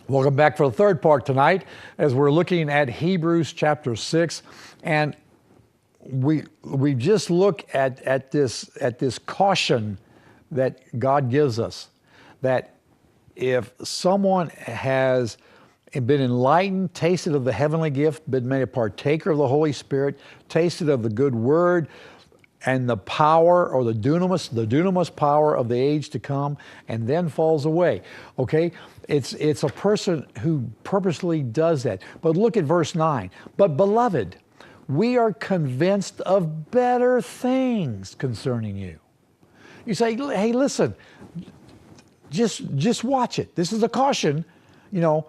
Welcome back for the third part tonight as we're looking at Hebrews chapter 6. And we just look at this caution that God gives us, that if someone has been enlightened, tasted of the heavenly gift, been made a partaker of the Holy Spirit, tasted of the good word, and the power, or the dunamis power of the age to come, and then falls away. Okay? It's a person who purposely does that. But look at verse 9. But beloved, we are convinced of better things concerning you. You say, hey, listen, just watch it. This is a caution. You know,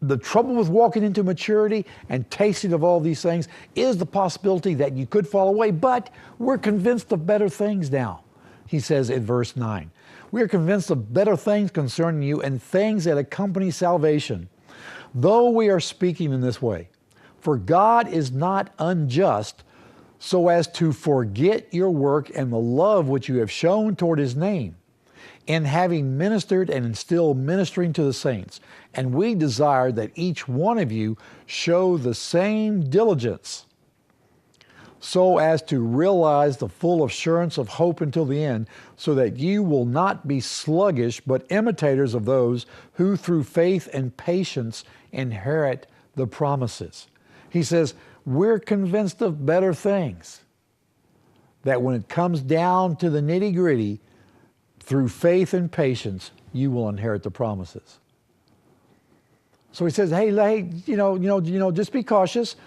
the trouble with walking into maturity and tasting of all these things is the possibility that you could fall away, but we're convinced of better things now. He says in verse 9, we are convinced of better things concerning you and things that accompany salvation, though we are speaking in this way. For God is not unjust so as to forget your work and the love which you have shown toward His name, in having ministered and still ministering to the saints. And we desire that each one of you show the same diligence, so as to realize the full assurance of hope until the end, so that you will not be sluggish, but imitators of those who through faith and patience inherit the promises. He says, we're convinced of better things, that when it comes down to the nitty-gritty, through faith and patience, you will inherit the promises. So he says, hey, just be cautious.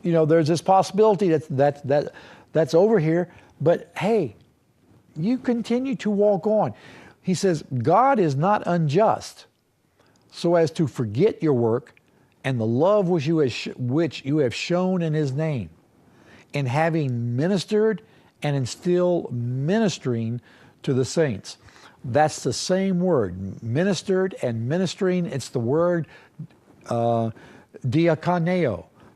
You know, there's this possibility that's over here, but hey, you continue to walk on. He says, God is not unjust so as to forget your work and the love which you have shown in His name, in having ministered and in still ministering to the saints. That's the same word, ministered and ministering. It's the word diakoneo.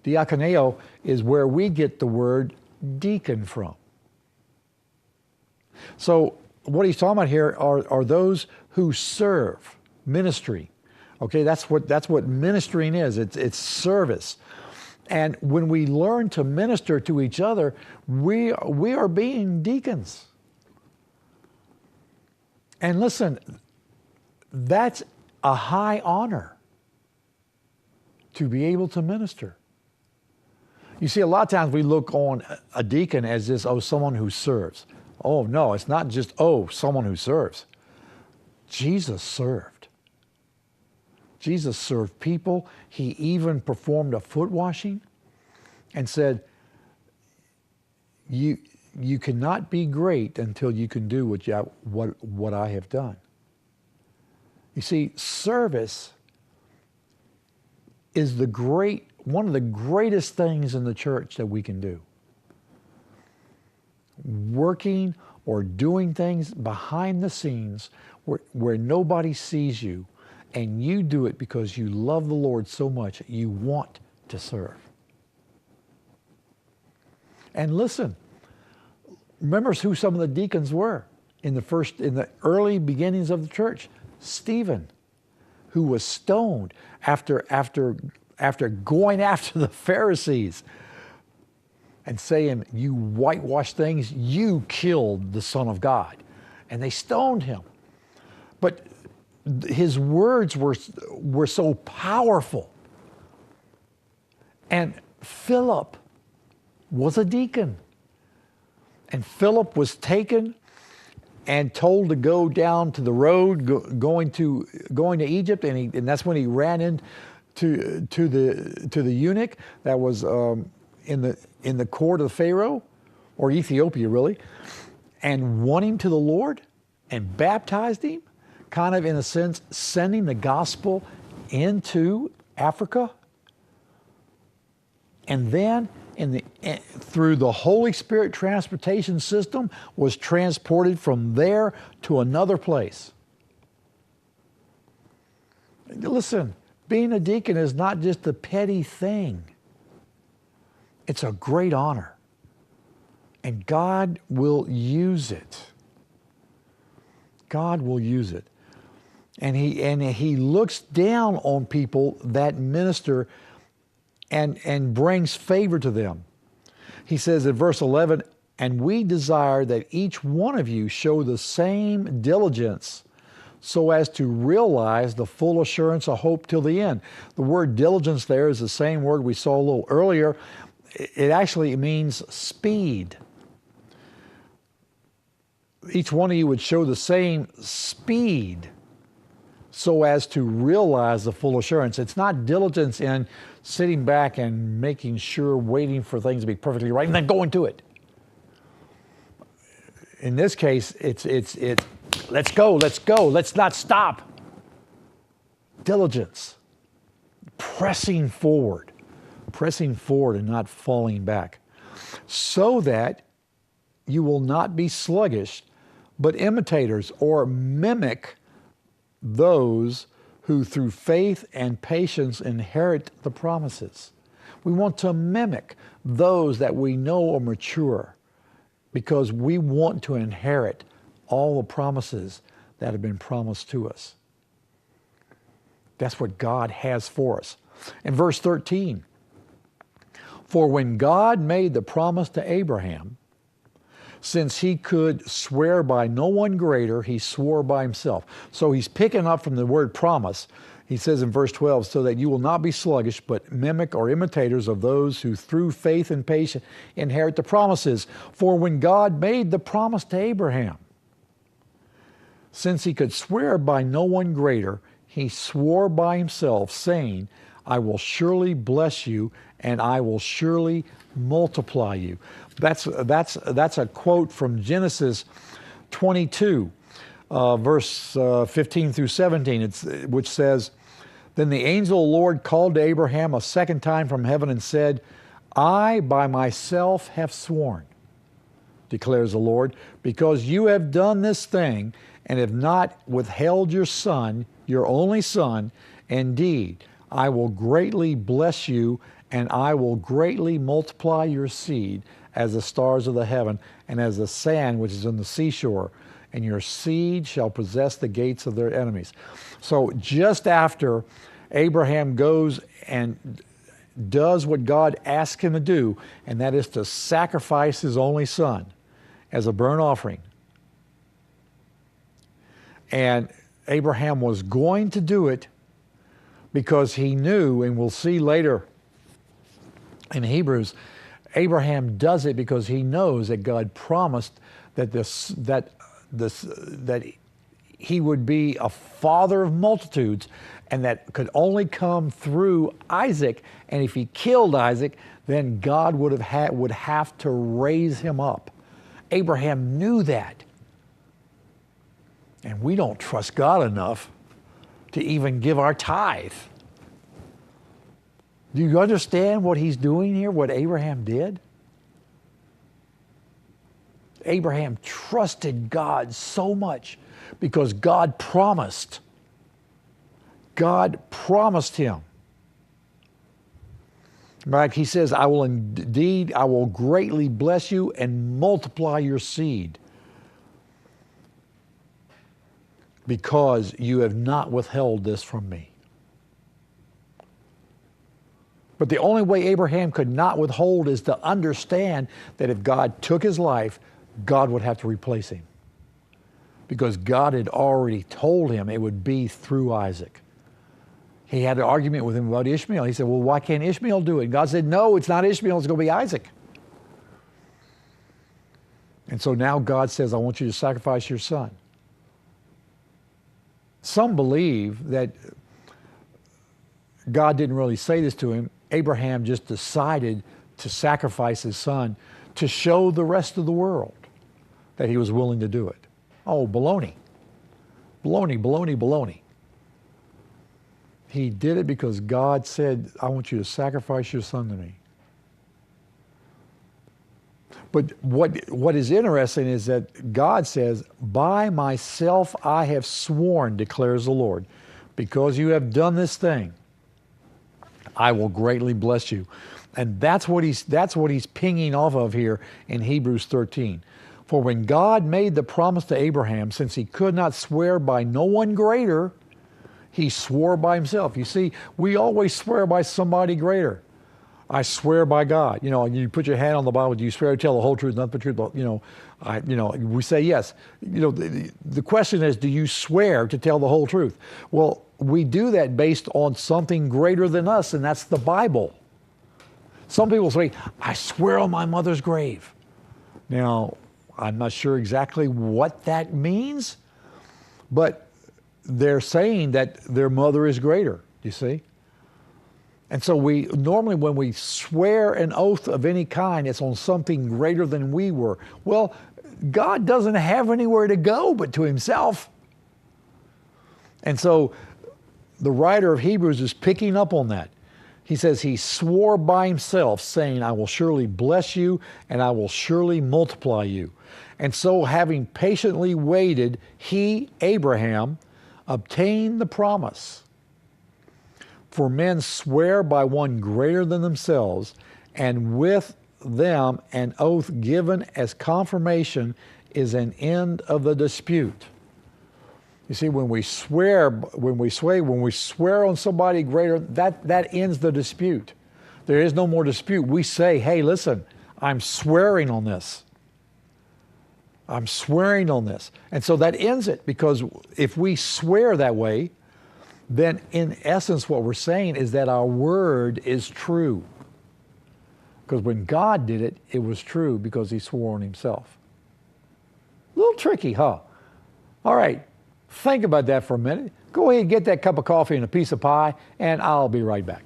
Diakoneo is where we get the word deacon from. So what he's talking about here are those who serve, ministry. Okay, that's what ministering is. It's service. And when we learn to minister to each other, we are being deacons. And listen, that's a high honor to be able to minister. You see, a lot of times we look on a deacon as this, someone who serves. Oh, no, it's not just, someone who serves. Jesus served. Jesus served people. He even performed a foot washing and said, you cannot be great until you can do what I have done. You see, service is one of the greatest things in the church that we can do. Working or doing things behind the scenes where nobody sees you, and you do it because you love the Lord so much you want to serve. And listen, remember who some of the deacons were in the early beginnings of the church. Stephen, who was stoned after going after the Pharisees and saying, you whitewash things, you killed the Son of God. And they stoned him. But his words were so powerful. And Philip was a deacon. And Philip was taken and told to go down to the road going to Egypt, and that's when he ran into the eunuch that was in the court of Pharaoh, or Ethiopia really, and won him to the Lord and baptized him, kind of in a sense sending the gospel into Africa. And then through the Holy Spirit transportation system was transported from there to another place. Listen, being a deacon is not just a petty thing. It's a great honor. And God will use it. God will use it. And he looks down on people that minister and brings favor to them. He says in verse 11, and we desire that each one of you show the same diligence so as to realize the full assurance of hope till the end. The word diligence there is the same word we saw a little earlier. It actually means speed. Each one of you would show the same speed so as to realize the full assurance. It's not diligence in sitting back and making sure, waiting for things to be perfectly right, and then going to it. In this case, it's let's go, let's not stop. Diligence, pressing forward and not falling back, so that you will not be sluggish, but imitators or mimic those who through faith and patience inherit the promises. We want to mimic those that we know are mature because we want to inherit all the promises that have been promised to us. That's what God has for us. In verse 13, for when God made the promise to Abraham, since he could swear by no one greater, he swore by himself. So he's picking up from the word promise. He says in verse 12, so that you will not be sluggish, but mimic or imitators of those who through faith and patience inherit the promises. For when God made the promise to Abraham, since he could swear by no one greater, he swore by himself, saying, I will surely bless you, and I will surely multiply you. That's a quote from Genesis 22, verse 15 through 17, which says, then the angel of the Lord called to Abraham a second time from heaven and said, I by myself have sworn, declares the Lord, because you have done this thing and have not withheld your son, your only son. Indeed, I will greatly bless you, and I will greatly multiply your seed as the stars of the heaven and as the sand which is on the seashore, and your seed shall possess the gates of their enemies. So just after Abraham goes and does what God asked him to do, and that is to sacrifice his only son as a burnt offering. And Abraham was going to do it because he knew, and we'll see later in Hebrews, Abraham does it because he knows that God promised that that he would be a father of multitudes, and that could only come through Isaac. And if he killed Isaac, then God would have to raise him up. Abraham knew that. And we don't trust God enough to even give our tithe. Do you understand what he's doing here, what Abraham did? Abraham trusted God so much because God promised. God promised him. Right? He says, I will greatly bless you and multiply your seed, because you have not withheld this from me. But the only way Abraham could not withhold is to understand that if God took his life, God would have to replace him. Because God had already told him it would be through Isaac. He had an argument with him about Ishmael. He said, well, why can't Ishmael do it? And God said, no, it's not Ishmael, it's going to be Isaac. And so now God says, I want you to sacrifice your son. Some believe that God didn't really say this to him. Abraham just decided to sacrifice his son to show the rest of the world that he was willing to do it. Oh, baloney. Baloney, baloney, baloney. He did it because God said, I want you to sacrifice your son to me. But what is interesting is that God says, by myself I have sworn, declares the Lord, because you have done this thing, I will greatly bless you. And that's what he's pinging off of here in Hebrews 13. For when God made the promise to Abraham, since he could not swear by no one greater, He swore by himself. You see, we always swear by somebody greater. I swear by God. You know, you put your hand on the Bible. Do you swear to tell the whole truth, nothing but the truth? But, we say yes. You know, the question is, do you swear to tell the whole truth? Well, we do that based on something greater than us, and that's the Bible. Some people say, I swear on my mother's grave. Now, I'm not sure exactly what that means, but they're saying that their mother is greater, you see? And so we normally, when we swear an oath of any kind, it's on something greater than we were. Well, God doesn't have anywhere to go but to himself. And so the writer of Hebrews is picking up on that. He says he swore by himself, saying, I will surely bless you and I will surely multiply you. And so having patiently waited, he, Abraham, obtained the promise. For men swear by one greater than themselves, and with them an oath given as confirmation is an end of the dispute. You see, when we swear on somebody greater, that ends the dispute. There is no more dispute. We say, hey, listen, I'm swearing on this. I'm swearing on this. And so that ends it, because if we swear that way, then in essence what we're saying is that our word is true. Because when God did it, it was true because he swore on himself. A little tricky, huh? All right, think about that for a minute. Go ahead and get that cup of coffee and a piece of pie, and I'll be right back.